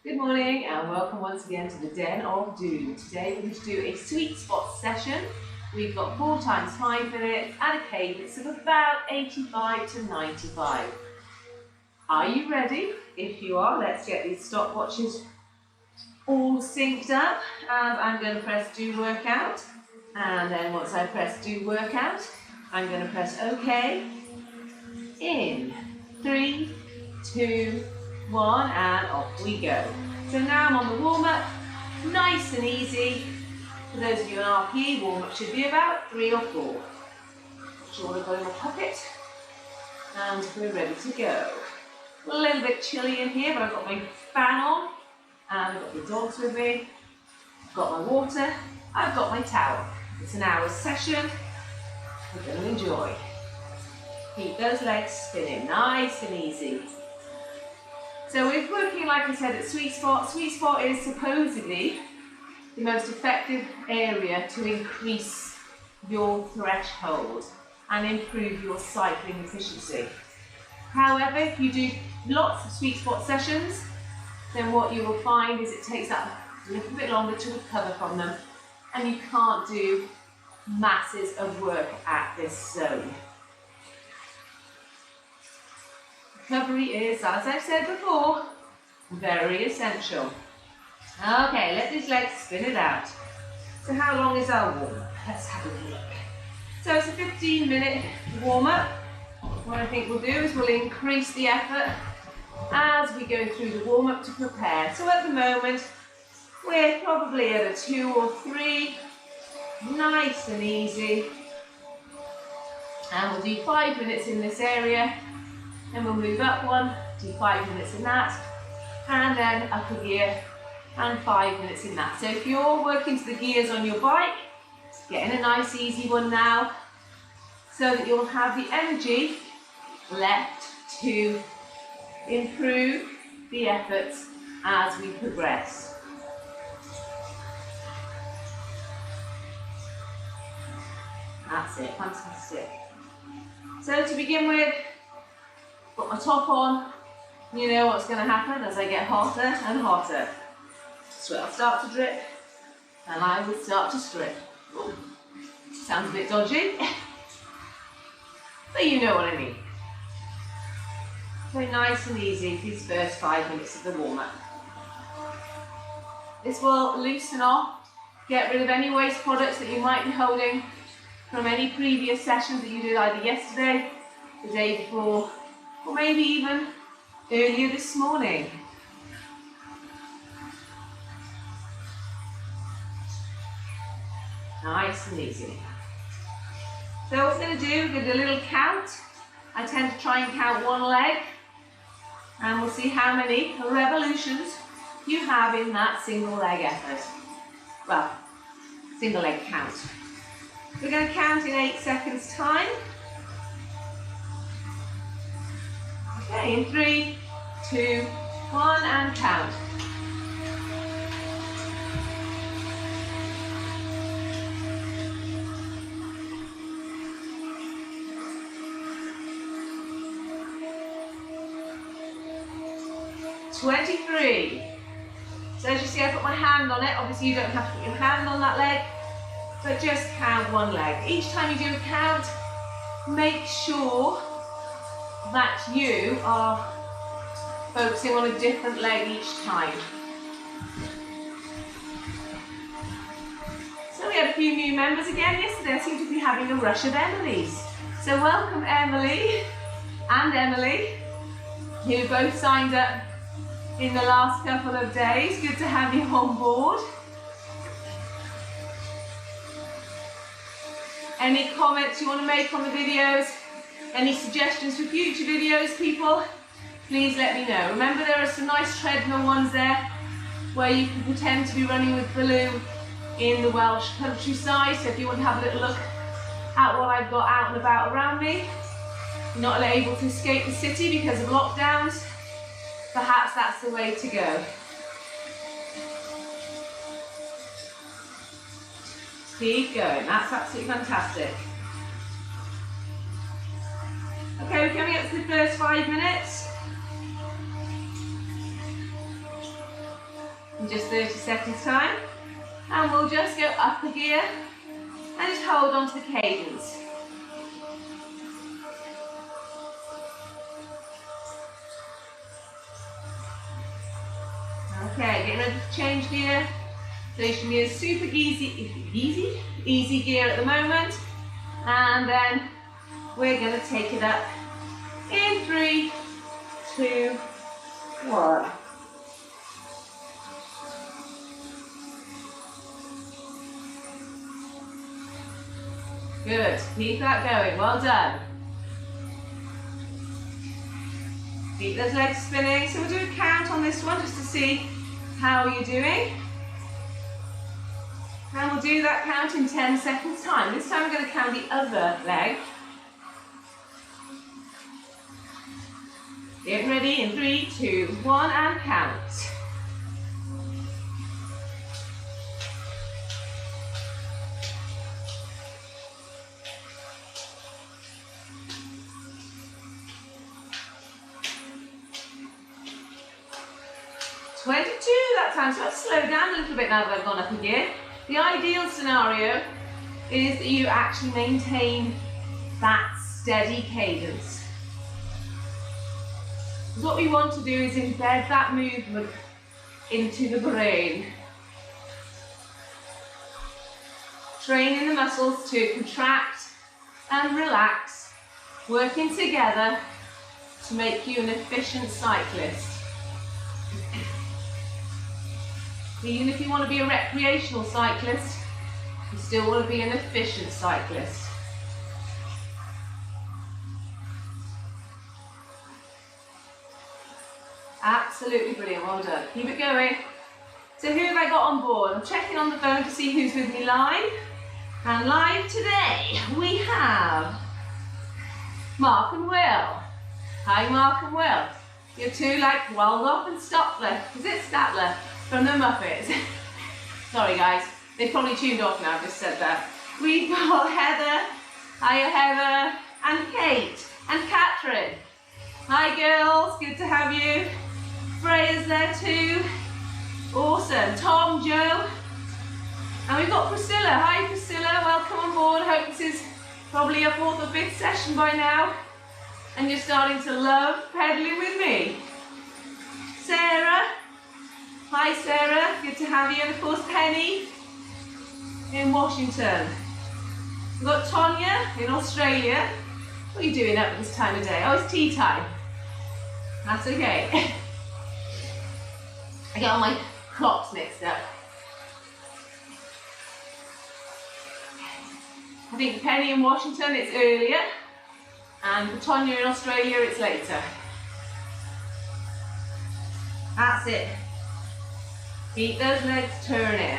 Good morning and welcome once again to the Den of Doom. Today we're going to do a sweet spot session. We've got 4 times 5 minutes and a cadence of about 85 to 95. Are you ready? If you are, let's get these stopwatches all synced up, and I'm going to press do workout, and then once I press do workout, I'm going to press OK. In 3, 2, 1, and off we go. So now I'm on the warm-up, nice and easy. For those of you in RPE, warm-up should be about 3 or 4. Make sure I've got in my pocket, and we're ready to go. A little bit chilly in here, but I've got my fan on, and I've got the dogs with me. I've got my water, I've got my towel. It's an hour's session, we're going to enjoy. Keep those legs spinning, nice and easy. So we're working, like I said, at sweet spot. Sweet spot is supposedly the most effective area to increase your threshold and improve your cycling efficiency. However, if you do lots of sweet spot sessions, then what you will find is it takes that a little bit longer to recover from them, and you can't do masses of work at this zone. Recovery is, as I've said before, very essential. Okay, let these legs spin it out. So how long is our warm-up? Let's have a look. So it's a 15-minute warm-up. What I think we'll do is we'll increase the effort as we go through the warm-up to prepare. So at the moment, we're probably at a 2 or 3, nice and easy. And we'll do 5 minutes in this area. Then we'll move up 1, do 5 minutes in that, and then up a gear, and 5 minutes in that. So if you're working to the gears on your bike, get in a nice easy one now, so that you'll have the energy left to improve the efforts as we progress. That's it, fantastic. So to begin with, got my top on, you know what's going to happen as I get hotter and hotter. Sweat will start to drip, and I will start to strip. Ooh, sounds a bit dodgy, but you know what I mean. So nice and easy these first 5 minutes of the warm-up. This will loosen off, get rid of any waste products that you might be holding from any previous sessions that you did either yesterday, the day before, or maybe even earlier this morning. Nice and easy. So what we're going to do, we're going to do a little count. I tend to try and count one leg, and we'll see how many revolutions you have in that single leg effort. Well, single leg count. We're going to count in 8 seconds time. Okay, in 3, 2, 1, and count. "23. So as you see, I put my hand on it. Obviously, you don't have to put your hand on that leg, but just count one leg. Each time you do a count, make sure that you are focusing on a different leg each time. So we had a few new members again yesterday. I seem to be having a rush of Emilys. So welcome Emily and Emily, who both signed up in the last couple of days. Good to have you on board. Any comments you want to make on the videos? Any suggestions for future videos, people? Please let me know. Remember, there are some nice treadmill ones there where you can pretend to be running with Baloo in the Welsh countryside. So if you want to have a little look at what I've got out and about around me, you're not able to escape the city because of lockdowns, perhaps that's the way to go. Keep going, that's absolutely fantastic. Okay, we're coming up to the first 5 minutes. in just 30 seconds time. And we'll just go up a gear and just hold on to the cadence. Okay, getting ready to change gear. So you should be a super easy gear at the moment. And then we're going to take it up in 3, 2, 1. Good, keep that going, well done. Keep those legs spinning. So we'll do a count on this one just to see how you're doing. And we'll do that count in 10 seconds time. This time we're going to count the other leg. Get ready in 3, 2, 1 and count. That time, so I'll slow down a little bit now that I've gone up a gear. The ideal scenario is that you actually maintain that steady cadence. What we want to do is embed that movement into the brain. Training the muscles to contract and relax, working together to make you an efficient cyclist. Even if you want to be a recreational cyclist, you still want to be an efficient cyclist. Absolutely brilliant, well done. Keep it going. So who have I got on board? I'm checking on the phone to see who's with me live. And live today, we have Mark and Will. Hi Mark and Will. You're two like Waldorf and Statler. Is it Statler? From the Muppets. Sorry guys, they've probably tuned off now, I've just said that. We've got Heather, hiya Heather, and Kate, and Catherine. Hi girls, good to have you. Freya's there too. Awesome, Tom, Joe. And we've got Priscilla. Hi Priscilla, welcome on board. Hope this is probably your 4th or 5th session by now. And you're starting to love pedaling with me. Sarah. Hi Sarah, good to have you, and of course Penny in Washington. We've got Tonya in Australia. What are you doing up at this time of day? Oh, it's tea time. That's okay. I get all my clocks mixed up. I think for Penny in Washington it's earlier, and for Tonya in Australia it's later. That's it. Keep those legs turning.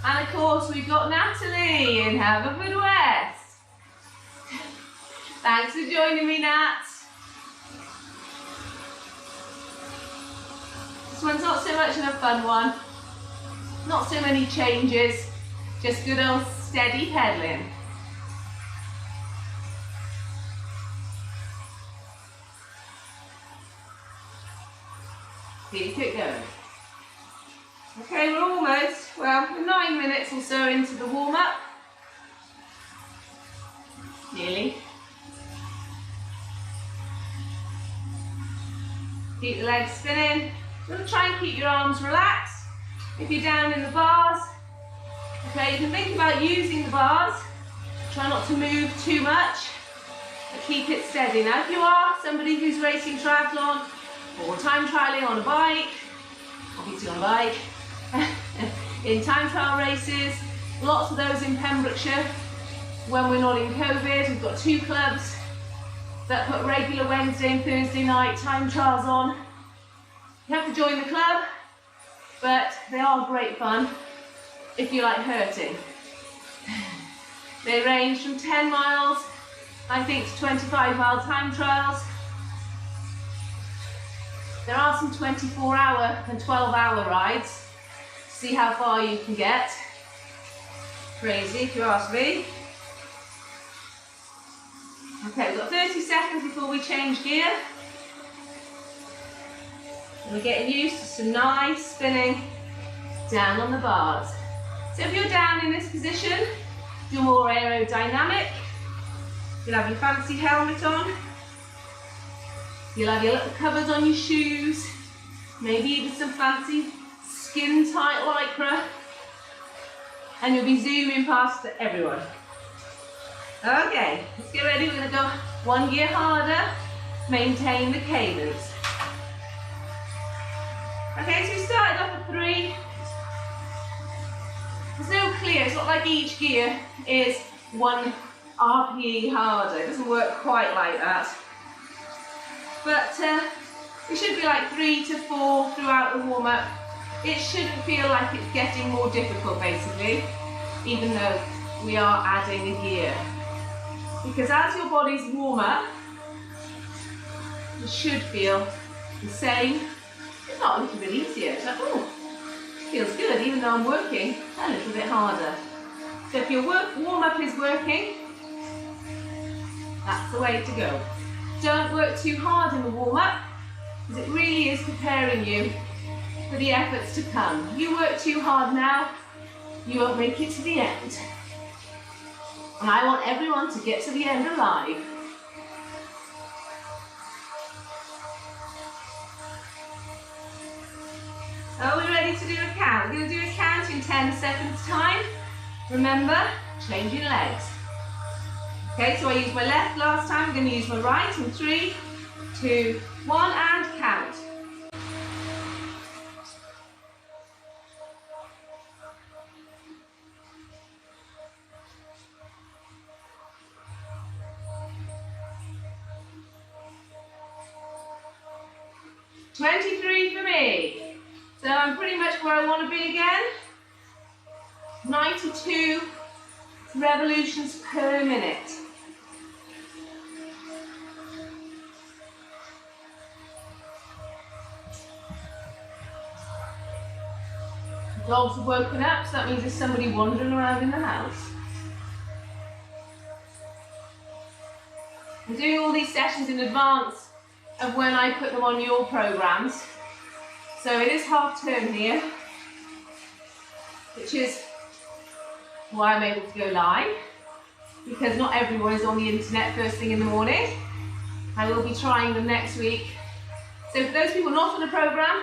And of course we've got Natalie in Haverfordwest. Thanks for joining me, Nat. This one's not so much of a fun one. Not so many changes, just good old steady pedaling. Keep it going. Okay, we're almost, well, we're 9 minutes or so into the warm-up. Nearly. Keep the legs spinning. You're going to try and keep your arms relaxed. If you're down in the bars, okay, you can think about using the bars. Try not to move too much, but keep it steady. Now, if you are somebody who's racing triathlon, or time trialing on a bike, obviously on a bike, in time trial races, lots of those in Pembrokeshire. When we're not in COVID, we've got 2 clubs that put regular Wednesday and Thursday night time trials on. You have to join the club, but they are great fun if you like hurting. They range from 10 miles, I think, to 25-mile time trials. There are some 24-hour and 12-hour rides. See how far you can get. Crazy if you ask me. Okay, we've got 30 seconds before we change gear. We're getting used to some nice spinning down on the bars. So if you're down in this position, you're more aerodynamic. You'll have your fancy helmet on. You'll have your little covers on your shoes. Maybe even some fancy skin tight lycra. And you'll be zooming past everyone. Okay, let's get ready. We're going to go one gear harder. Maintain the cadence. Okay, so we started off at 3. There's no clear, it's not like each gear is 1 RPE harder. It doesn't work quite like that. But it should be like 3 to 4 throughout the warm-up. It shouldn't feel like it's getting more difficult, basically, even though we are adding a gear. Because as your bodies warm up, it should feel the same, if not a little bit easier. It's like, oh, feels good, even though I'm working a little bit harder. So if your warm-up is working, that's the way to go. Don't work too hard in the warm-up, because it really is preparing you for the efforts to come. If you work too hard now, you won't make it to the end. And I want everyone to get to the end alive. Are we ready to do a count? We're going to do a count in 10 seconds time. Remember, changing legs. Okay, so I used my left last time, I'm going to use my right in 3, 2, 1 and count. For me. So I'm pretty much where I want to be again. 92 revolutions per minute. The dogs have woken up, so that means there's somebody wandering around in the house. I'm doing all these sessions in advance of when I put them on your programs. So it is half term here, which is why I'm able to go live, because not everyone is on the internet first thing in the morning. I will be trying them next week. So for those people not on the program,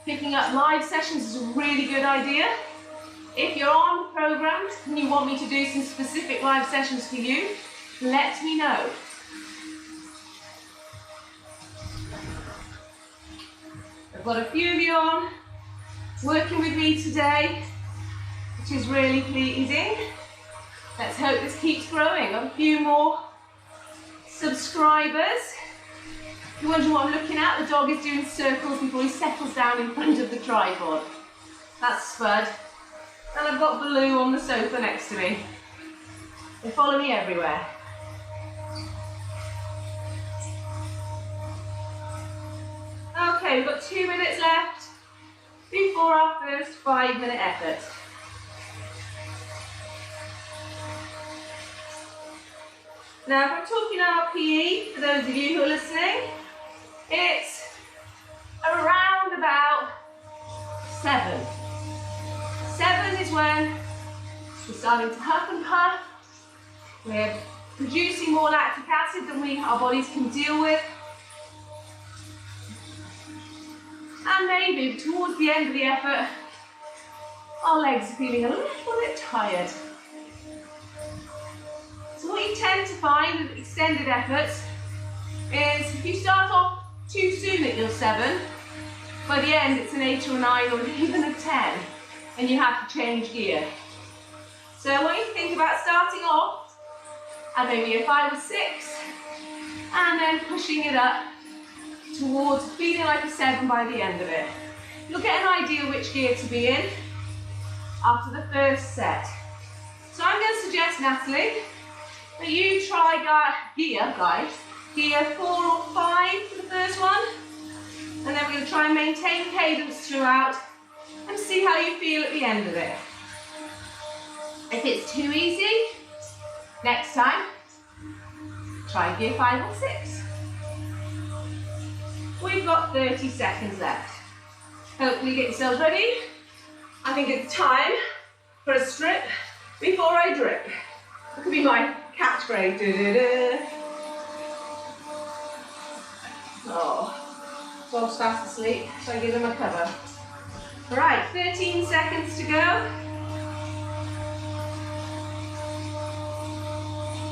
picking up live sessions is a really good idea. If you're on the program and you want me to do some specific live sessions for you, let me know. I've got a few of you on working with me today, which is really pleasing. Let's hope this keeps growing. Got a few more subscribers. If you're wondering what I'm looking at, the dog is doing circles before he settles down in front of the tripod. That's Spud. And I've got Baloo on the sofa next to me. They follow me everywhere. Okay, we've got 2 minutes left before our first 5-minute effort. Now, if I'm talking RPE, for those of you who are listening, it's around about 7. 7 is when we're starting to huff and puff. We're producing more lactic acid than our bodies can deal with. And maybe towards the end of the effort, our legs are feeling a little bit tired. So what you tend to find with extended efforts is if you start off too soon at your 7, by the end it's an 8 or a 9 or even a 10, and you have to change gear. So I want you to think about starting off at maybe a 5 or 6, and then pushing it up towards feeling like a 7 by the end of it. You'll get an idea which gear to be in after the first set. So I'm going to suggest, Natalie, that you try gear 4 or 5 for the first one, and then we're going to try and maintain cadence throughout and see how you feel at the end of it. If it's too easy, next time, try gear 5 or 6. We've got 30 seconds left. Hopefully get yourselves ready. I think it's time for a strip before I drip. That could be my catchphrase. Oh, dog's fast asleep, so I give him a cover. Right, 13 seconds to go.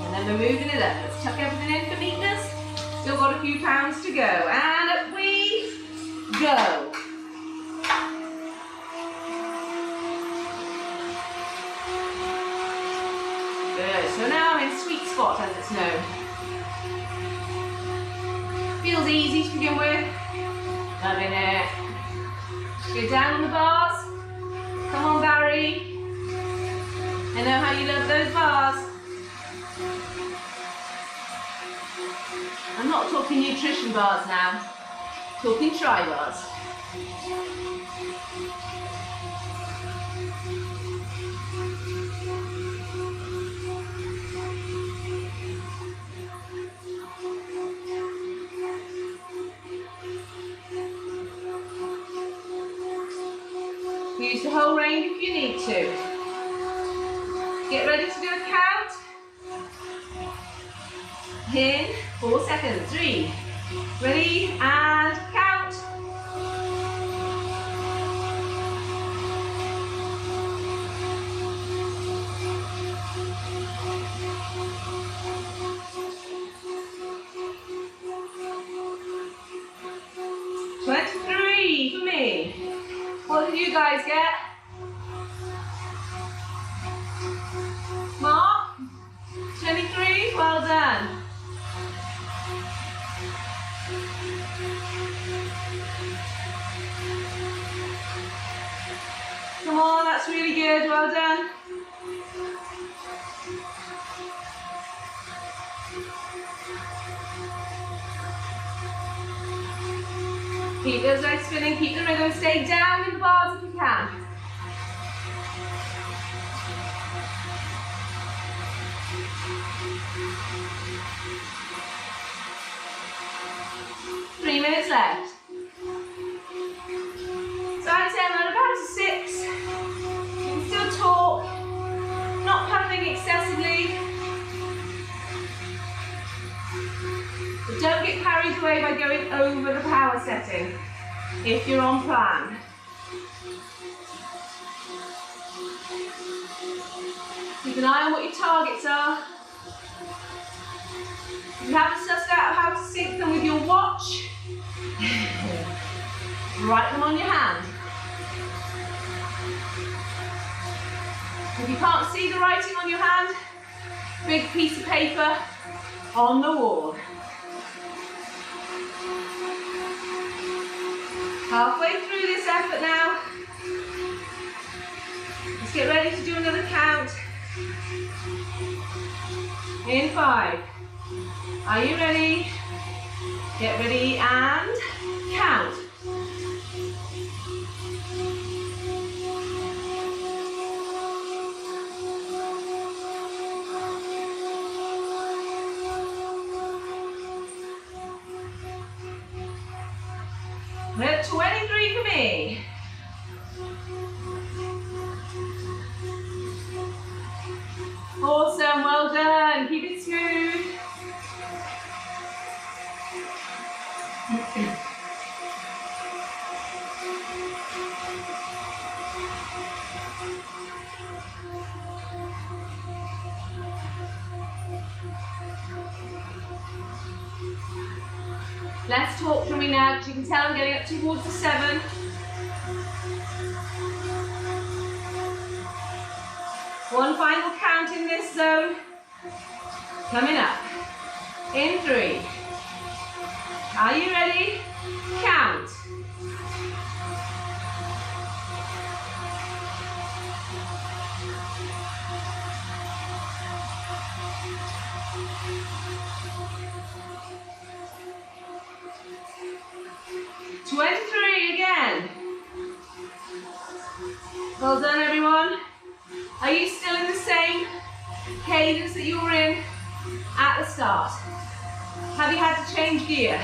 And then we're moving it up. Let's tuck everything in for neatness. Still got a few pounds to go. And up we go. Good, so now I'm in sweet spot as it's known. Feels easy to begin with. Loving it. Go down on the bars. Come on, Barry. I know how you love those bars. I'm not talking nutrition bars now. Talking try bars. Use the whole range if you need to. Get ready to do a count. In 4 seconds. 3. Ready and count. $23 for me. What did you guys get? Mark? 23? Well done. Come on, that's really good. Well done. Keep those legs spinning, keep the rhythm, stay down in the bars if you can. Three minutes left. So I'd say I'm at about a 6. You can still talk, not puffing excessively. But don't get carried away by going over the power setting if you're on plan. Keep an eye on what your targets are. If you haven't sussed out how to sync them with your watch, write them on your hand. If you can't see the writing on your hand, big piece of paper on the wall. Halfway through this effort now. Let's get ready to do another count. In 5. Are you ready? Get ready and count. We're at 23 for me. Awesome, well done. Keep it smooth. Let's talk for me now, because you can tell I'm getting up towards the 7. One final count in this zone. Coming up. In 3. Are you ready? Count. Again. Well done, everyone. Are you still in the same cadence that you were in at the start? Have you had to change gear?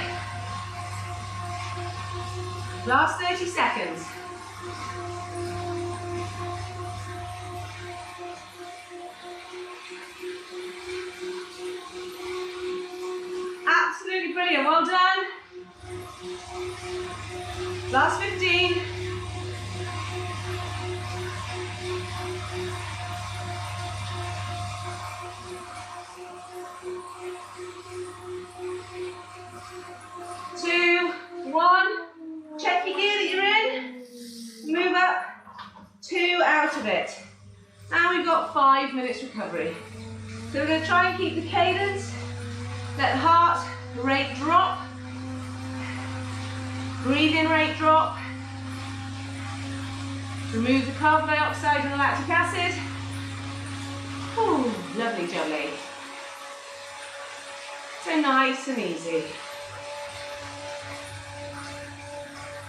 Last 30 seconds. Absolutely brilliant, well done. Last 15. Two, one. Check your gear that you're in. Move up. 2 out of it. And we've got 5 minutes recovery. So we're going to try and keep the cadence. Let the heart rate drop. Breathe in rate drop. Remove the carbon dioxide and the lactic acid. Ooh, lovely jolly. So nice and easy.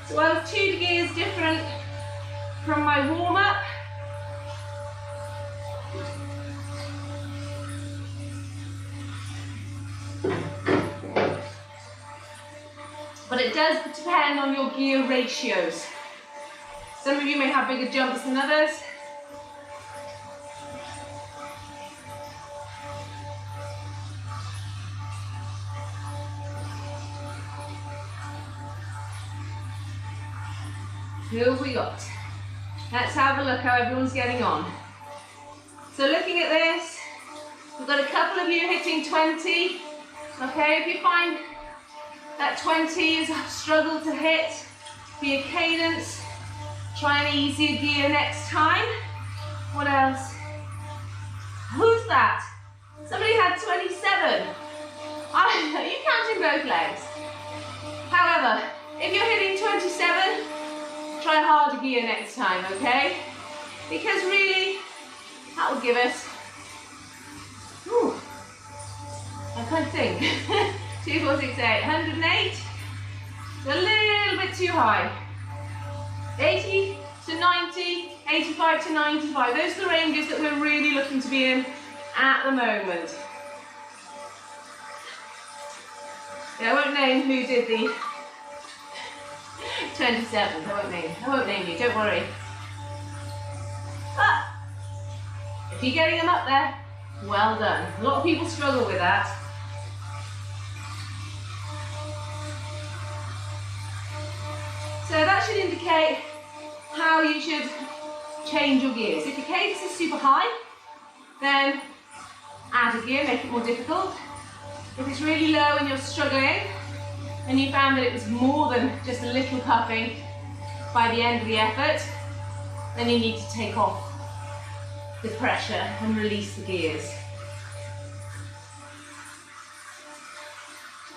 So I have 2 gears different from my warm-up. But it does depend on your gear ratios. Some of you may have bigger jumps than others. Who have we got? Let's have a look how everyone's getting on. So looking at this, we've got a couple of you hitting 20. Okay, if you find that 20 is a struggle to hit for your cadence, try an easier gear next time. What else? Who's that? Somebody had 27. Are you counting both legs? However, if you're hitting 27, try a harder gear next time, okay? Because really, that will give us, I can't think, 2, 4, 6, 8, 108, so a little bit too high. 80 to 90, 85 to 95, those are the ranges that we're really looking to be in at the moment. Yeah, I won't name who did the 27, I won't name you, don't worry. But if you're getting them up there, well done. A lot of people struggle with that. So that should indicate how you should change your gears. If your cadence is super high, then add a gear, make it more difficult. If it's really low and you're struggling, and you found that it was more than just a little puffing by the end of the effort, then you need to take off the pressure and release the gears.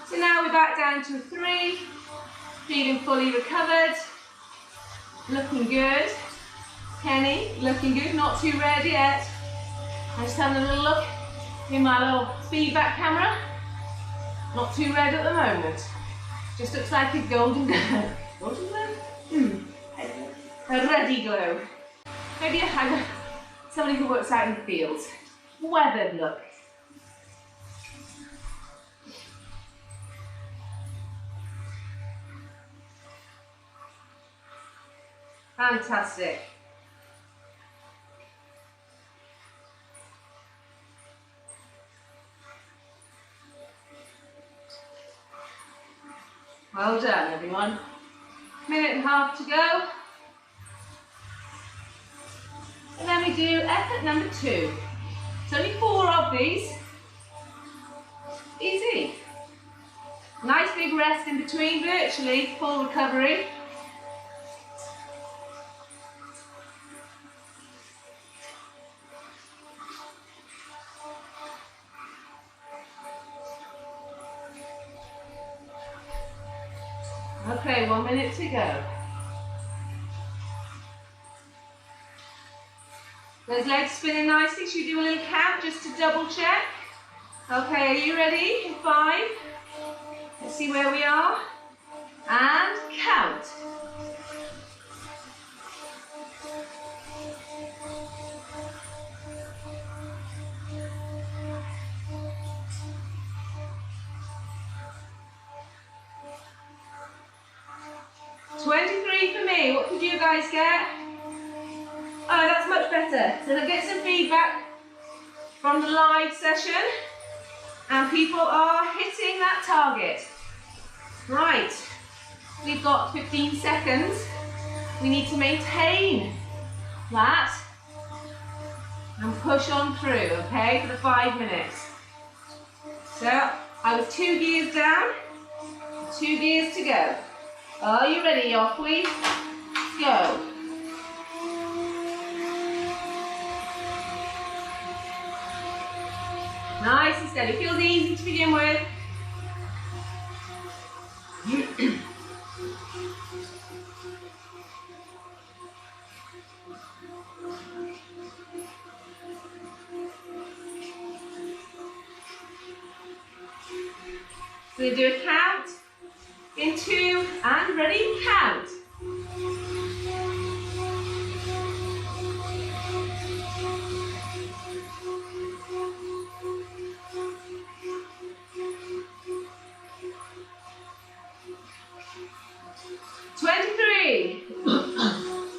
So now we're back down to a 3, feeling fully recovered, looking good. Kenny, looking good, not too red yet. I'm just having a little look in my little feedback camera. Not too red at the moment. Just looks like a golden glow. Golden glow? A ruddy glow. Maybe somebody who works out in the fields. Weathered look. Fantastic. Well done, everyone. Minute and a half to go. And then we do effort number 2. It's only 4 of these. Easy. Nice big rest in between, virtually full recovery. Okay, 1 minute to go. Those legs spinning nicely. Should we do a little count just to double check? Okay, are you ready? In 5. Let's see where we are. And count. 23 for me. What did you guys get? Oh, that's much better. So let's get some feedback from the live session. And people are hitting that target. Right. We've got 15 seconds. We need to maintain that and push on through, okay, for the 5 minutes. So I was 2 gears down, 2 gears to go. Are you ready? Off we go. Nice and steady. Feels easy to begin with. So we do a count in 2 and ready, count.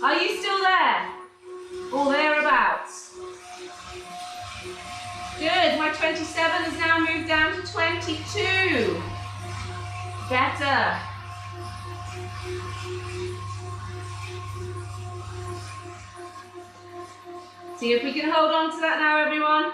Are you still there? Or thereabouts? Good, my 27 has now moved down to 22. Better. See if we can hold on to that now, everyone.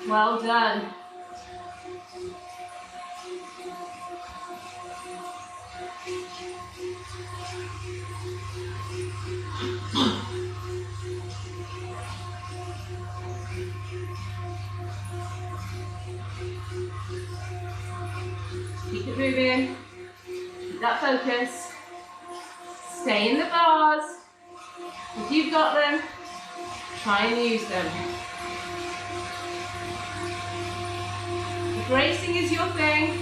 Well done. Keep it moving. Keep that focus. Stay in the bars. If you've got them, try and use them. If racing is your thing,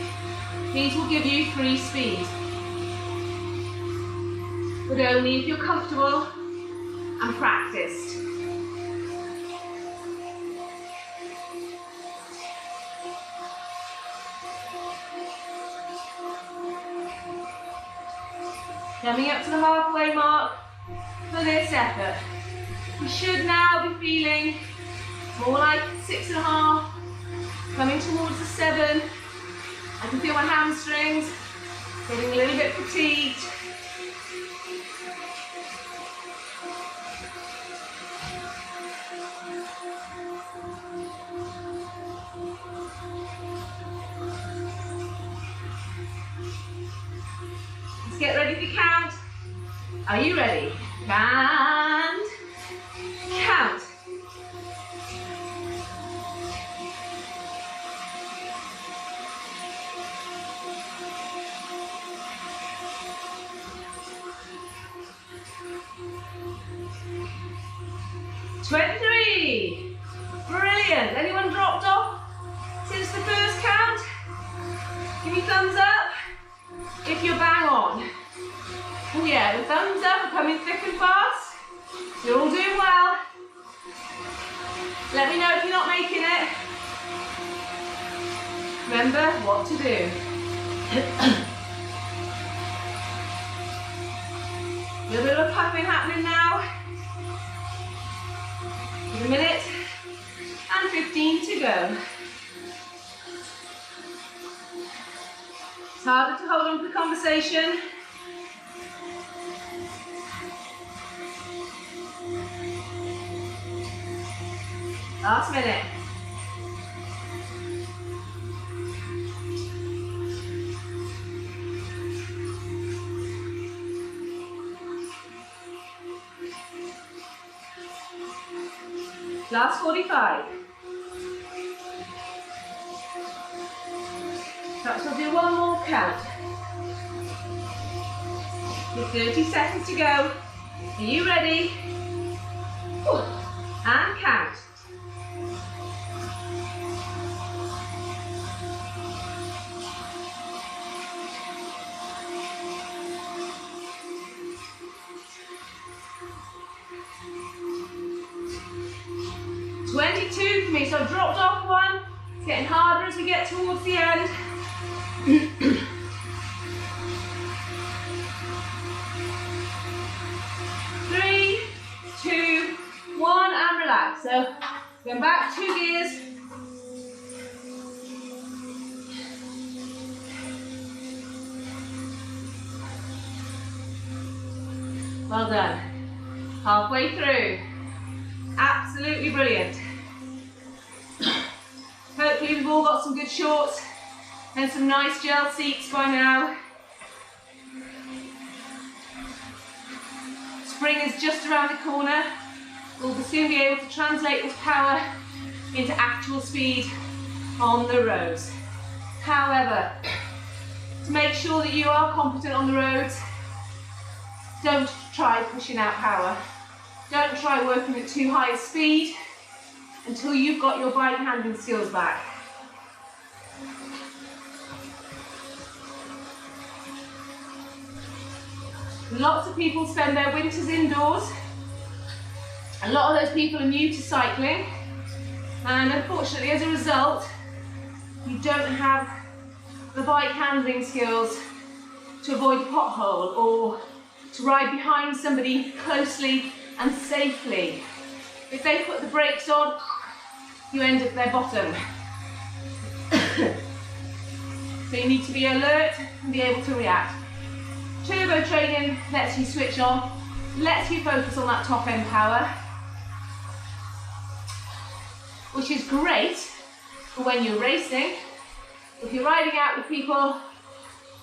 these will give you free speed. But only if you're comfortable and practiced. Coming up to the halfway mark for this effort. You should now be feeling more like 6.5, coming towards the 7. I can feel my hamstrings getting a little bit fatigued. Let's get ready to count. Are you ready? And count. "23. Brilliant. Anyone dropped off since the first count? Give me thumbs up if you're bang on. Oh yeah, the thumbs up are coming thick and fast. You're all doing well. Let me know if you're not making it. Remember what to do. A little bit of puffing happening now. With a minute and 15 to go. It's harder to hold on to the conversation. Last minute. Last 45. Perhaps we'll do one more count. With 30 seconds to go. Are you ready? Ooh. 22 for me, so I've dropped off one. It's getting harder as we get towards the end. 3, 2, 1, and relax. So, going back 2 gears. Well done. Halfway through. Absolutely brilliant. Hopefully we've all got some good shorts and some nice gel seats by now. Spring is just around the corner. We'll soon be able to translate this power into actual speed on the roads. However, to make sure that you are competent on the roads, don't try pushing out power. Don't try working at too high a speed until you've got your bike handling skills back. Lots of people spend their winters indoors. A lot of those people are new to cycling, and unfortunately as a result you don't have the bike handling skills to avoid a pothole or to ride behind somebody closely and safely. If they put the brakes on, you end at their bottom. So you need to be alert and be able to react. Turbo training lets you switch on, lets you focus on that top end power, which is great for when you're racing. If you're riding out with people,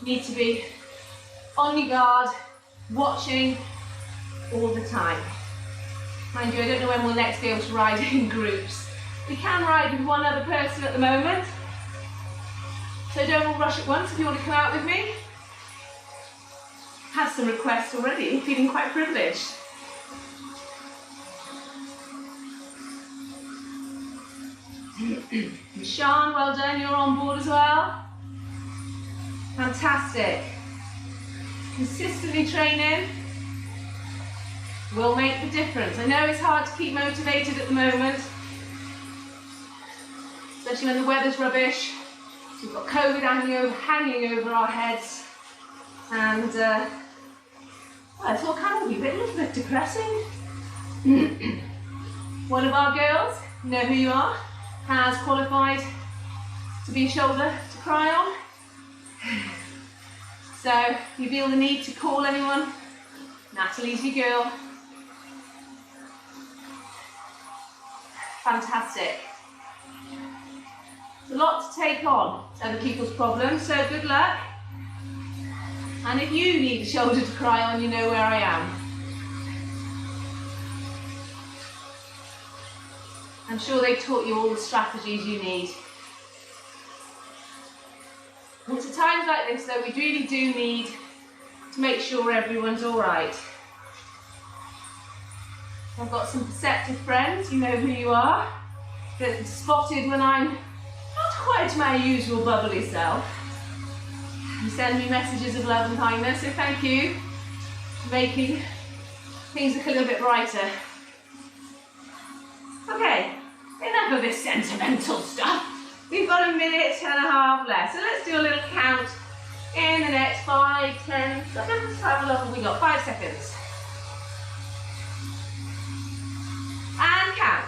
you need to be on your guard, watching all the time. Mind you, I don't know when we'll next be able to ride in groups. We can ride with one other person at the moment, so don't all rush at once if you want to come out with me. Have some requests already, feeling quite privileged. Sean, well done, you're on board as well. Fantastic. Consistently training will make the difference. I know it's hard to keep motivated at the moment, especially when the weather's rubbish. We've got COVID hanging over our heads, and well, it's all kind of a little bit depressing. One of our girls, you know who you are, has qualified to be a shoulder to cry on. So if you feel the need to call anyone, Natalie's your girl. Fantastic. It's a lot to take on, other people's problems, so good luck. And if you need a shoulder to cry on, you know where I am. I'm sure they've taught you all the strategies you need. It's at times like this though, we really do need to make sure everyone's all right. I've got some perceptive friends, you know who you are, that spotted when I'm not quite my usual bubbly self. You send me messages of love and kindness, so thank you for making things look a little bit brighter. Okay, enough of this sentimental stuff. We've got a minute and a half left, so let's do a little count in the next 5, 10 seconds. How long have we got? 5 seconds. And count.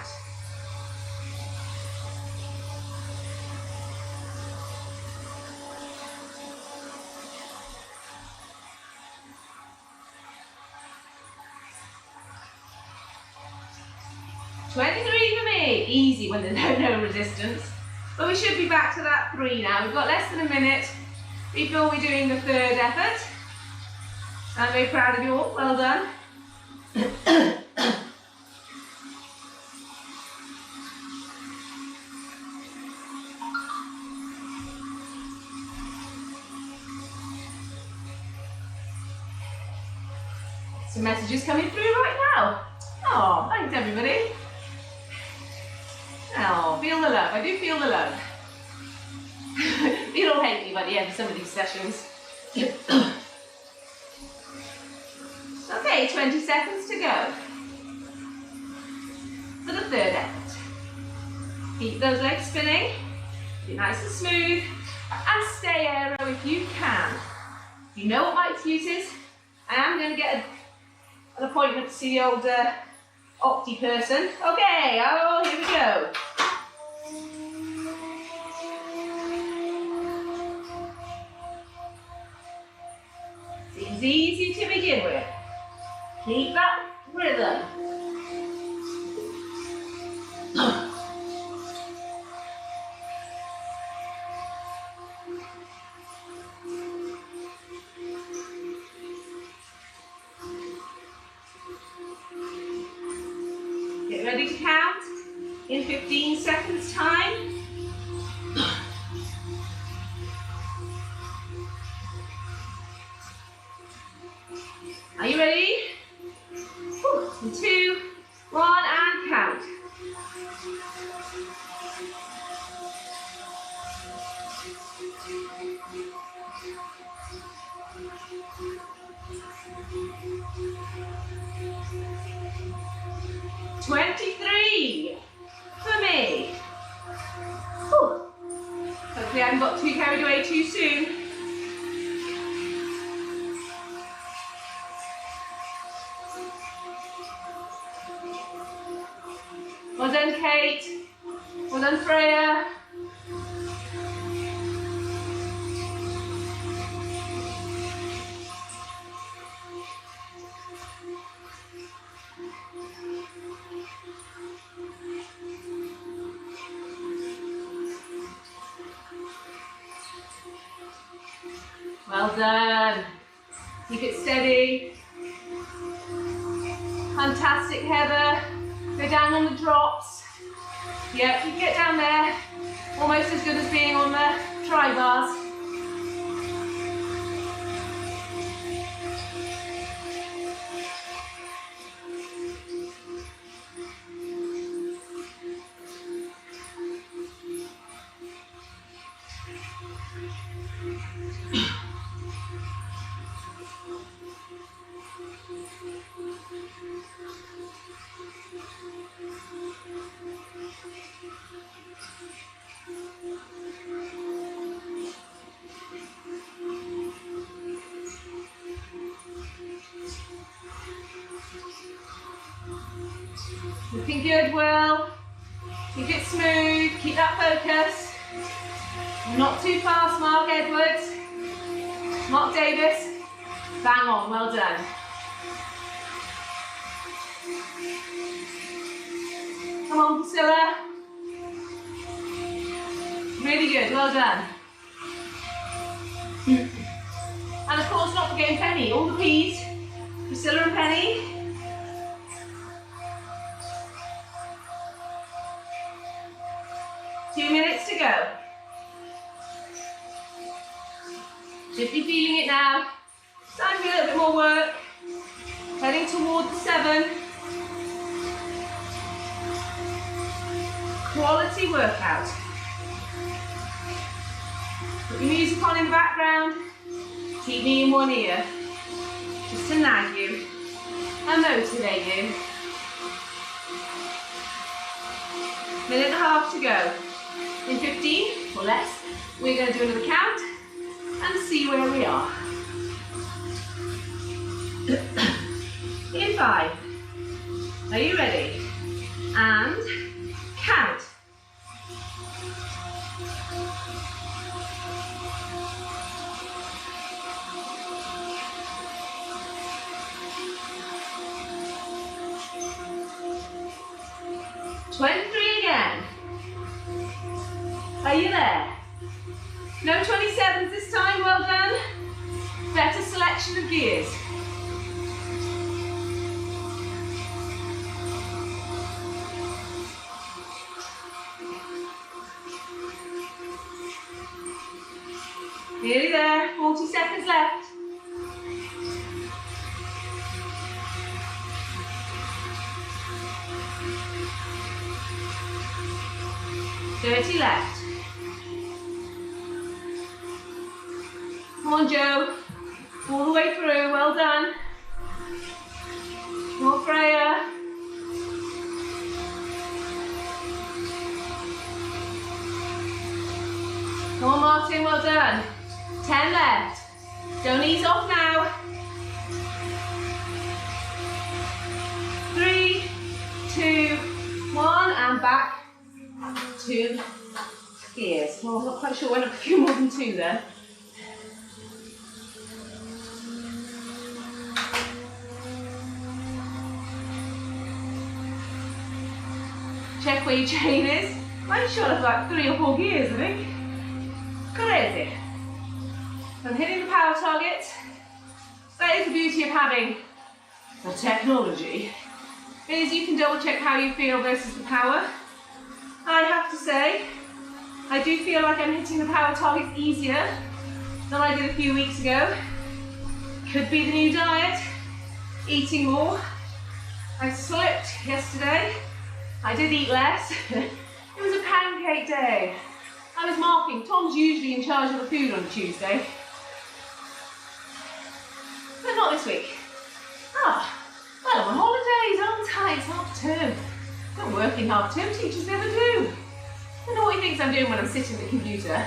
$23 for me. Easy when there's no resistance. But we should be back to that 3 now. We've got less than a minute before we're doing the 3rd effort. I'm very proud of you all. Well done. Some messages coming through right now. Oh, thanks everybody. Oh, feel the love. I do feel the love. You don't hate me by the end of some of these sessions. Okay, 20 seconds to go for the 3rd effort. Keep those legs spinning. Be nice and smooth. And stay aero if you can. You know what my excuse is? I am going to get an appointment to see the old Opti person. Okay, oh, here we go. Seems easy to begin with. Keep that rhythm. Get ready to count in 15 seconds time. Are you ready? Whew. In 2, 1, and count. "23 for me." Whew. Hopefully I haven't got too carried away too soon. Well done, Kate. Well done, Freya. Well done. Keep it steady. Fantastic, Heather. Go down on the drops. Yeah, you get down there. Almost as good as being on the tri-bars. Looking good, Will. Keep it smooth, keep that focus. Not too fast, Mark Edwards. Mark Davis. Bang on, well done. Come on, Priscilla. Really good, well done. And of course, not forgetting Penny, all the P's. Priscilla and Penny. Two minutes to go. Should be feeling it now. Time for a little bit more work. Heading toward the 7. Quality workout. Put your music on in the background. Keep me in one ear. Just to nag you and motivate you. Minute and a half to go. In 15 or less, we're going to do another count and see where we are. In 5. Are you ready? And count. Again. Are you there? No 27s this time, well done. Better selection of gears. Nearly there, 40 seconds left. Thirty left. Come on, Joe. All the way through, well done. Come on, Freya. Martin, well done. 10 left. Don't ease off now. 3, 2, 1, and back. 2 gears. Well, I'm not quite sure, went up a few more than 2 there. Check where your chain is. I'm shot of like 3 or 4 gears, I think. Crazy. I'm hitting the power target. That is the beauty of having the technology, is you can double check how you feel versus the power. I have to say, I do feel like I'm hitting the power targets easier than I did a few weeks ago. Could be the new diet, eating more. I slipped yesterday. I did eat less. It was a pancake day. I was marking. Tom's usually in charge of the food on a Tuesday. But not this week. Well, I'm on holidays, aren't I? It's half term. Don't work in half term, teachers never do. I don't know what he thinks I'm doing when I'm sitting at the computer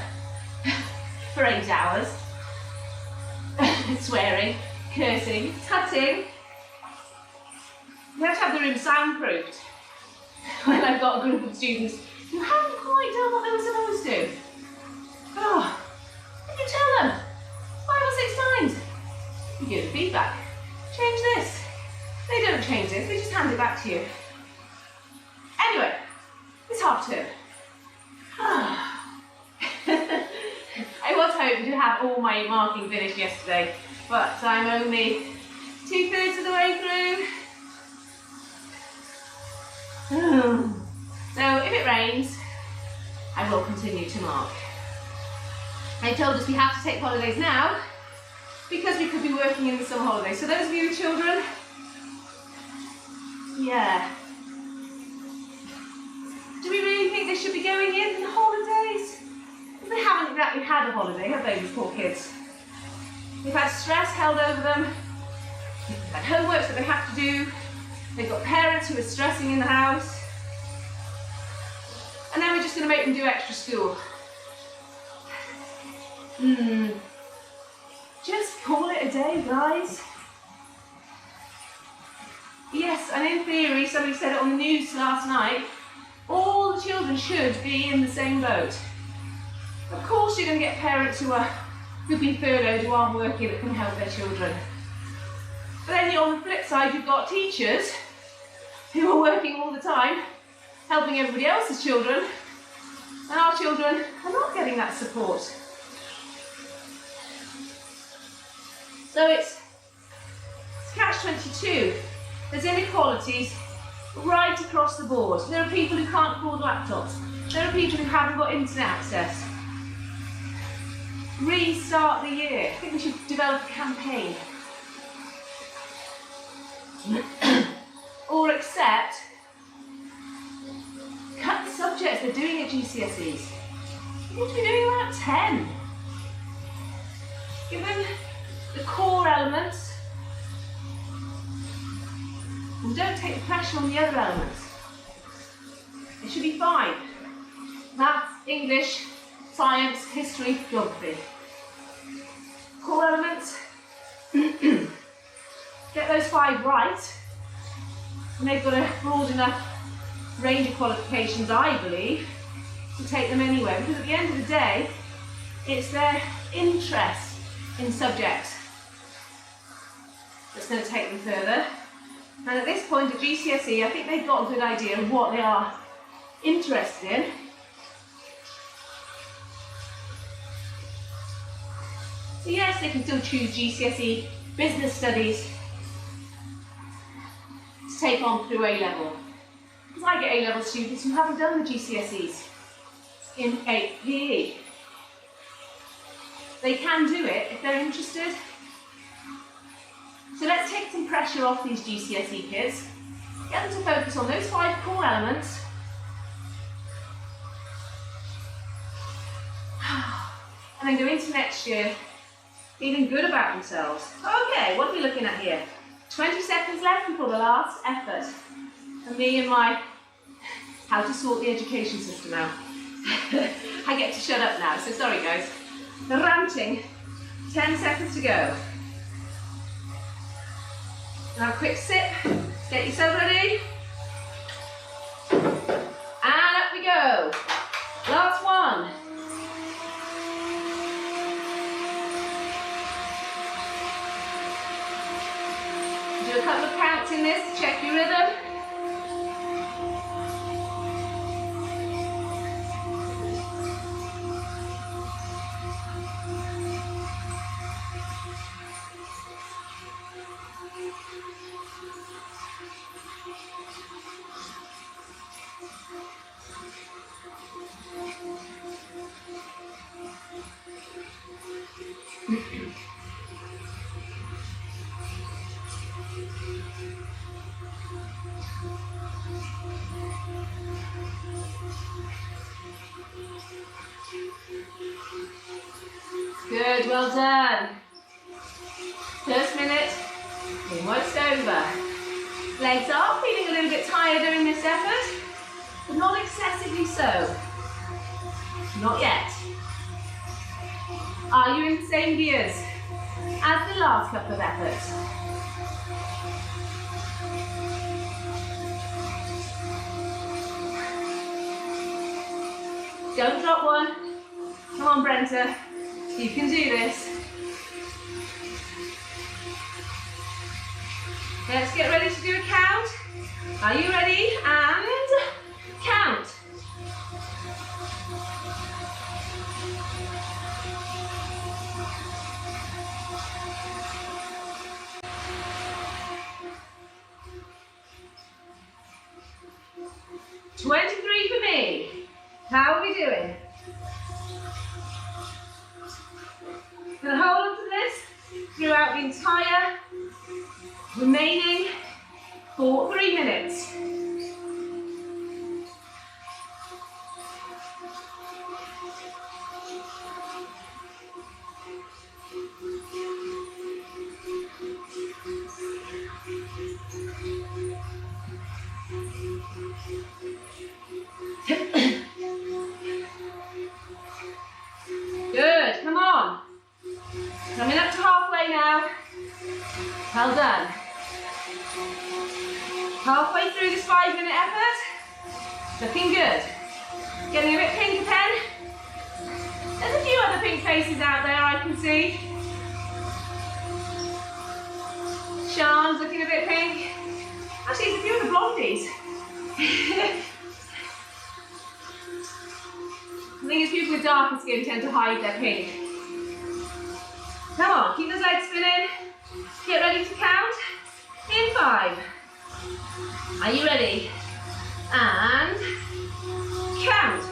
for 8 hours. Swearing, cursing, tutting. We have to have the room soundproofed when I've got a group of students who haven't quite done what they were supposed to. Can you tell them 5 or 6 times? You give them feedback. Change this. They don't change this, they just hand it back to you. Anyway, it's half term. I was hoping to have all my marking finished yesterday, but I'm only 2/3 of the way through. So if it rains, I will continue to mark. They told us we have to take holidays now because we could be working in the summer holidays. So those of you with children, yeah. Do we really think they should be going in for the holidays? Because they haven't exactly had a holiday, have they, these poor kids? They've had stress held over them, they've had homeworks that they have to do, they've got parents who are stressing in the house, and then we're just going to make them do extra school. Just call it a day, guys. Yes, and in theory, somebody said it on the news last night, all the children should be in the same boat. Of course you're going to get parents who've been furloughed, who aren't working, that can help their children. But then on the flip side, you've got teachers who are working all the time, helping everybody else's children, and our children are not getting that support. So it's catch-22. There's inequalities right across the board. There are people who can't afford laptops. There are people who haven't got internet access. Restart the year. I think we should develop a campaign. Or accept, cut the subjects they're doing at GCSEs. You need to be doing about 10. Give them the core elements. And don't take the pressure on the other elements. It should be 5. Maths, English, science, history, geography. Core elements. Get those 5 right. And they've got a broad enough range of qualifications, I believe, to take them anywhere. Because at the end of the day, it's their interest in subjects that's going to take them further. And at this point at GCSE, I think they've got a good idea of what they are interested in. So yes, they can still choose GCSE business studies to take on through A-level. Because I get A-level students who haven't done the GCSEs in PE. They can do it if they're interested. So let's take some pressure off these GCSE kids, get them to focus on those 5 core elements, and then go into next year feeling good about themselves. Okay, what are we looking at here? 20 seconds left before the last effort. And me and my how to sort the education system out. I get to shut up now, so sorry guys. ranting. 10 seconds to go. Now a quick sip, get yourself ready. And up we go. Last one. Do a couple of counts in this to check your rhythm. Good, well done. First minute, almost over. Legs are feeling a little bit tired during this effort, but not excessively so. Not yet. Are you in the same gears as the last couple of efforts? Don't drop one. Come on, Brenta. You can do this. Let's get ready to do a count. Are you ready? And count. $23 for me. How are we doing? Gonna hold on to this throughout the entire remaining 3 minutes. Good, come on. Coming up to halfway now. Well done. Halfway through this 5-minute effort. Looking good. Getting a bit pink, Pen. There's a few other pink faces out there I can see. Sean's looking a bit pink. Actually, there's a few of the blondies. I think it's people with darker skin tend to hide their pink. Come on, keep those legs spinning. Get ready to count in 5. Are you ready? And count.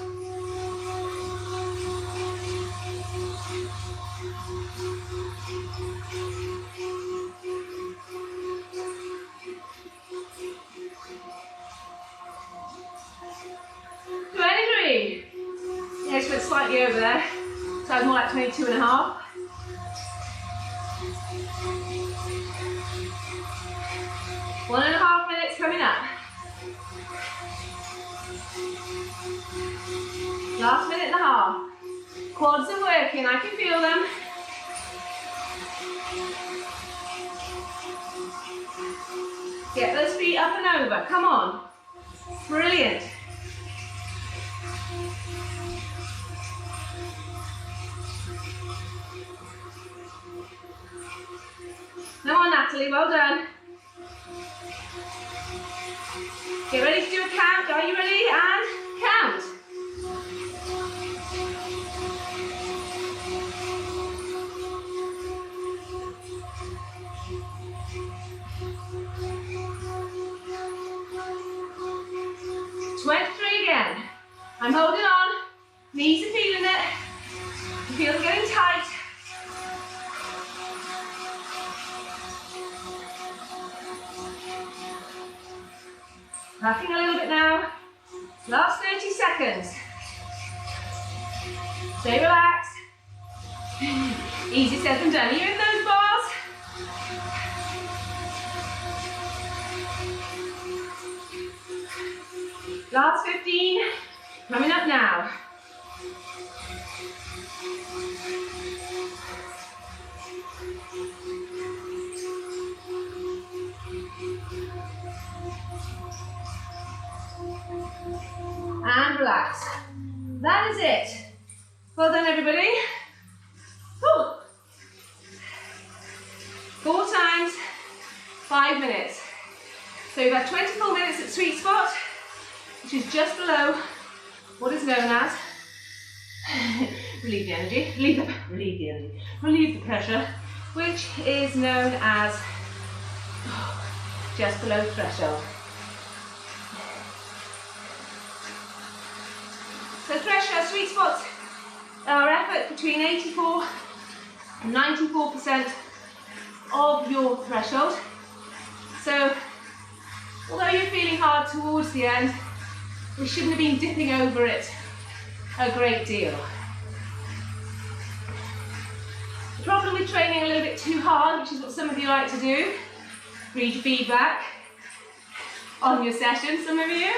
Next went slightly over there, so I was more like 22 and a half. One and a half minutes coming up. Last minute and a half. Quads are working, I can feel them. Get those feet up and over, come on. Brilliant. Come on, Natalie, well done. Get ready to do a count. Are you ready? And count. Again. I'm holding on. Knees are feeling it. The feels getting tight. Cracking a little bit now. Last 30 seconds. Stay relaxed. Easy said and done. Are you in those bars? Last 15. Coming up now. And relax. That is it. Well done, everybody. Whew. 4 times, 5 minutes. So you've had 24 minutes at sweet spot, which is just below what is known as relieve the energy, relieve the pressure, which is known as just below threshold. So threshold sweet spots are effort between 84 and 94% of your threshold. So although you're feeling hard towards the end, we shouldn't have been dipping over it a great deal. The problem with training a little bit too hard, which is what some of you like to do, read your feedback on your session, some of you,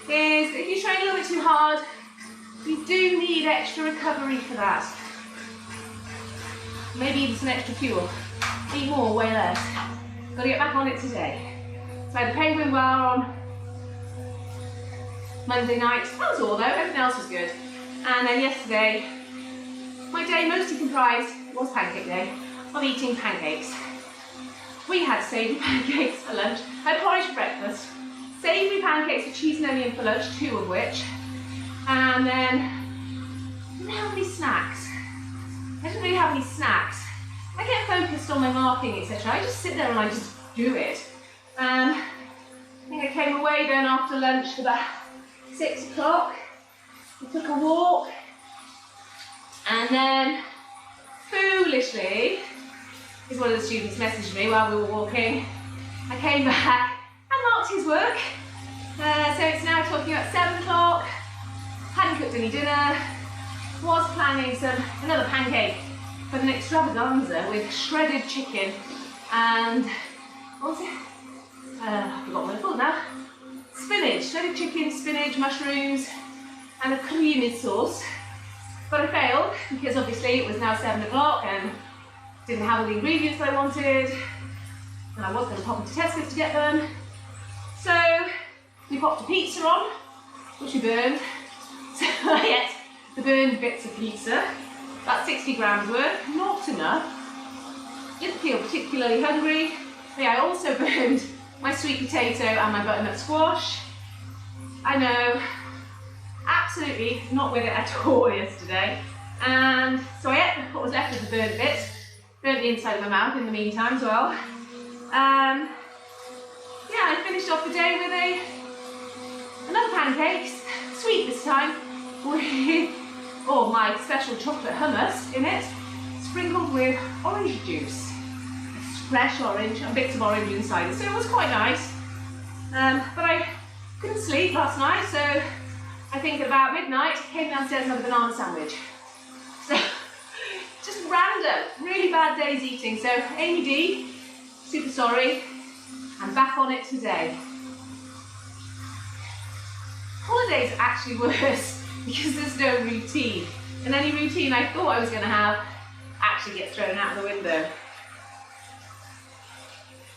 is if you train a little bit too hard, you do need extra recovery for that. Maybe even some extra fuel. Eat more, way less. Got to get back on it today. So I had the penguin bar on Monday night. That was all though, everything else was good. And then yesterday, my day mostly comprised, it was pancake day, of eating pancakes. We had savoury pancakes for lunch. I had porridge for breakfast, savoury pancakes with cheese and onion for lunch, 2 of which. And then, I didn't have any snacks. I didn't really have any snacks. I get focused on my marking, etc. I just sit there and I just do it. I think I came away then after lunch about 6 o'clock. We took a walk. And then, foolishly, is one of the students messaged me while we were walking. I came back and marked his work. So it's now talking about 7 o'clock. Hadn't cooked any dinner. Was planning another pancake, but an extravaganza with shredded chicken and, what was it? I forgot what it's called now. Spinach, shredded chicken, spinach, mushrooms, and a creamy sauce. But I failed because obviously it was now 7 o'clock and didn't have all the ingredients I wanted. And I was going to pop into Tesco's to get them. So we popped a pizza on, which we burned. So I ate the burned bits of pizza, about 60 grams worth, not enough. Didn't feel particularly hungry. But yeah, I also burned my sweet potato and my butternut squash. I know, absolutely not with it at all yesterday. And so I ate what was left of the burnt bits, burnt the inside of my mouth in the meantime as well. Yeah, I finished off the day with another pancakes, sweet this time, with my special chocolate hummus in it, sprinkled with orange juice. Fresh orange and bits of orange inside it, so it was quite nice. But I couldn't sleep last night, so I think at about midnight I came downstairs and had a banana sandwich. So, just random, really bad days eating. So Amy D, super sorry, I'm back on it today. Holidays are actually worse because there's no routine. And any routine I thought I was going to have actually gets thrown out of the window.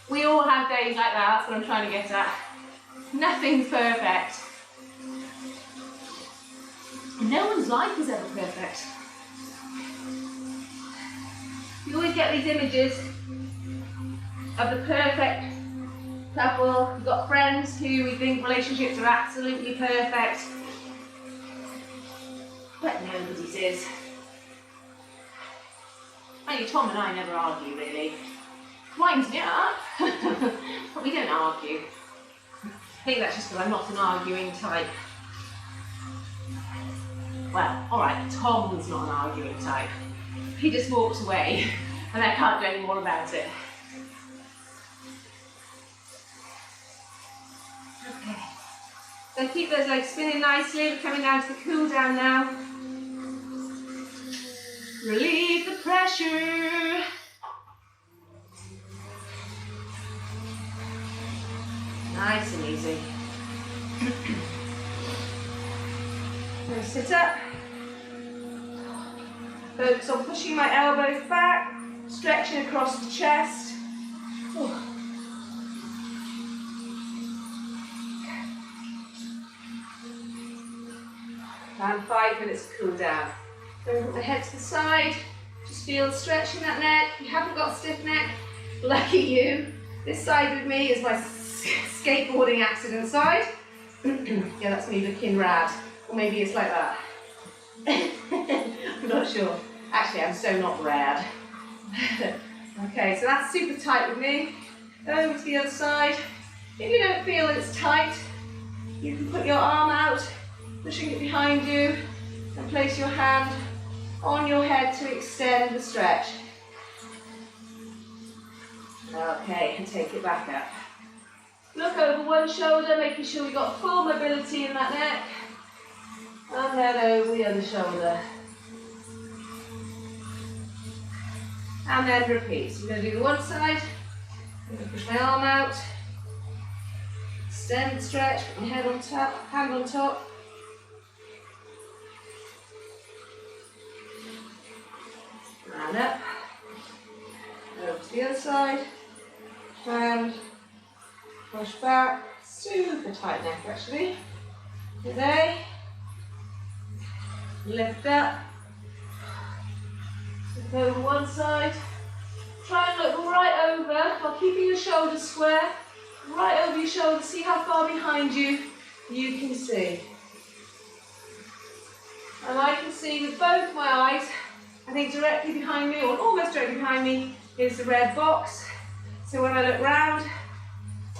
We all have days like that, that's what I'm trying to get at. Nothing's perfect. No one's life is ever perfect. You always get these images of the perfect couple. We've got friends who we think relationships are absolutely perfect. But nobody's is. Only Tom and I never argue, really. Winds me up, but we don't argue. I think that's just because I'm not an arguing type. Well, alright, Tom's not an arguing type. He just walks away, and I can't do any more about it. Okay. So keep those legs spinning nicely. We're coming down to the cool down now. Relieve the pressure. Nice and easy. Now sit up. Focus on pushing my elbows back, stretching across the chest. And 5 minutes to cool down. Then put my head to the side. Just feel the stretch in that neck. If you haven't got a stiff neck, lucky you. This side with me is my skateboarding accident side. Yeah, that's me looking rad. Or maybe it's like that. I'm not sure. Actually, I'm so not rad. Okay, so that's super tight with me. Over to the other side. If you don't feel that it's tight, you can put your arm out, pushing it behind you, and place your hand on your head to extend the stretch. Okay, and take it back up. Look over one shoulder, making sure you've got full mobility in that neck. And then over the other shoulder. And then repeat. So we're going to do the one side. I'm going to push my arm out. Extend, stretch, put my head on top, hand on top. And up. Over to the other side. And push back. Super tight neck actually. Today. Lift up. Lift over one side. Try and look right over while keeping your shoulders square. Right over your shoulders. See how far behind you can see. And I can see with both my eyes, I think directly behind me, or almost directly behind me, is the red box. So when I look round,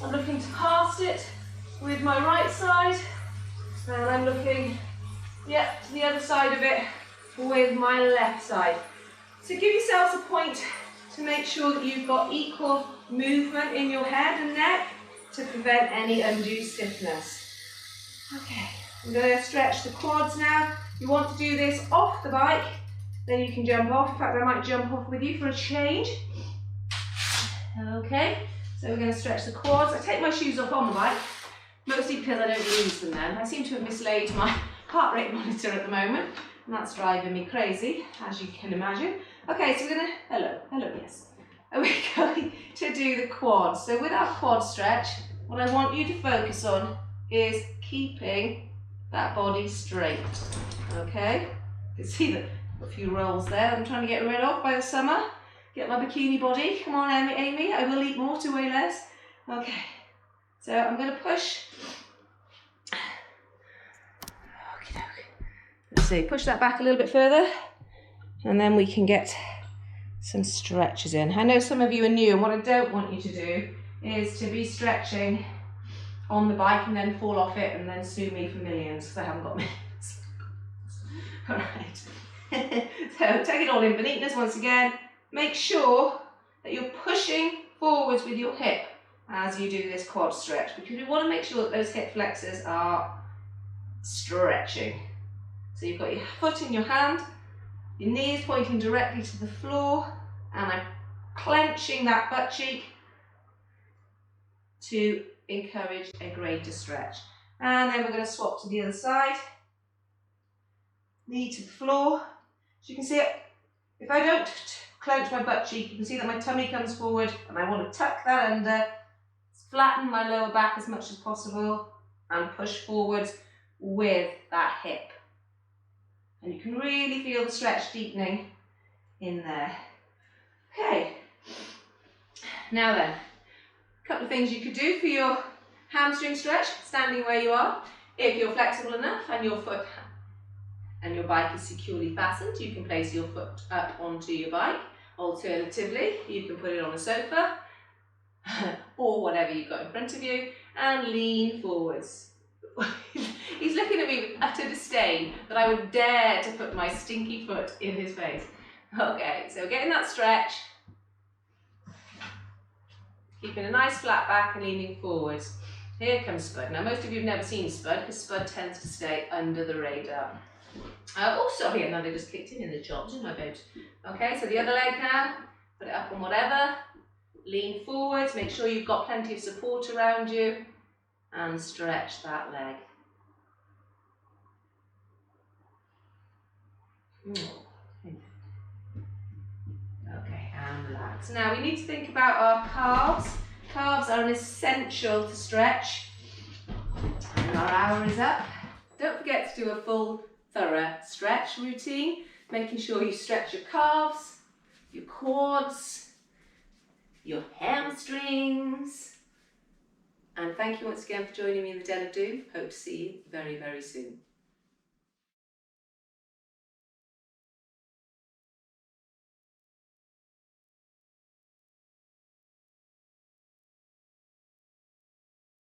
I'm looking to past it with my right side, and I'm looking, to the other side of it with my left side. So give yourselves a point to make sure that you've got equal movement in your head and neck to prevent any undue stiffness. Okay, I'm going to stretch the quads now. If you want to do this off the bike, then you can jump off. In fact, I might jump off with you for a change. Okay, so we're going to stretch the quads. I take my shoes off on the bike, mostly because I don't use them then. I seem to have mislaid my heart rate monitor at the moment, and that's driving me crazy, as you can imagine. Okay, so we're going to, hello, yes. We're going to do the quads. So with our quad stretch, what I want you to focus on is keeping that body straight. Okay, you can see a few rolls there I'm trying to get rid of by the summer. Get my bikini body. Come on, Amy. I will eat more to weigh less. Okay, so I'm going to push. Let's see, push that back a little bit further, and then we can get some stretches in. I know some of you are new, and what I don't want you to do is to be stretching on the bike and then fall off it and then sue me for millions, because I haven't got millions. All right. So take it all in for neatness once again. Make sure that you're pushing forwards with your hip as you do this quad stretch, because we want to make sure that those hip flexors are stretching. So you've got your foot in your hand, your knees pointing directly to the floor, and I'm clenching that butt cheek to encourage a greater stretch. And then we're going to swap to the other side. Knee to the floor. So you can see it, if I don't clench my butt cheek, you can see that my tummy comes forward, and I want to tuck that under, flatten my lower back as much as possible, and push forwards with that hip. And you can really feel the stretch deepening in there. Okay, now then, a couple of things you could do for your hamstring stretch, standing where you are. If you're flexible enough and your foot and your bike is securely fastened, you can place your foot up onto your bike. Alternatively, you can put it on a sofa or whatever you've got in front of you and lean forwards. He's looking at me with utter disdain that I would dare to put my stinky foot in his face. Okay, so getting that stretch, keeping a nice flat back and leaning forwards. Here comes Spud. Now most of you have never seen Spud because Spud tends to stay under the radar. Oh sorry, and then they just kicked in the chops in my boat. Okay, so the other leg now, put it up on whatever, lean forwards, make sure you've got plenty of support around you, and stretch that leg. Okay, and relax. Now we need to think about our calves. Calves are an essential to stretch. And our hour is up. Don't forget to do a full thorough stretch routine, making sure you stretch your calves, your quads, your hamstrings. And thank you once again for joining me in the Den of Doom. Hope to see you very, very soon.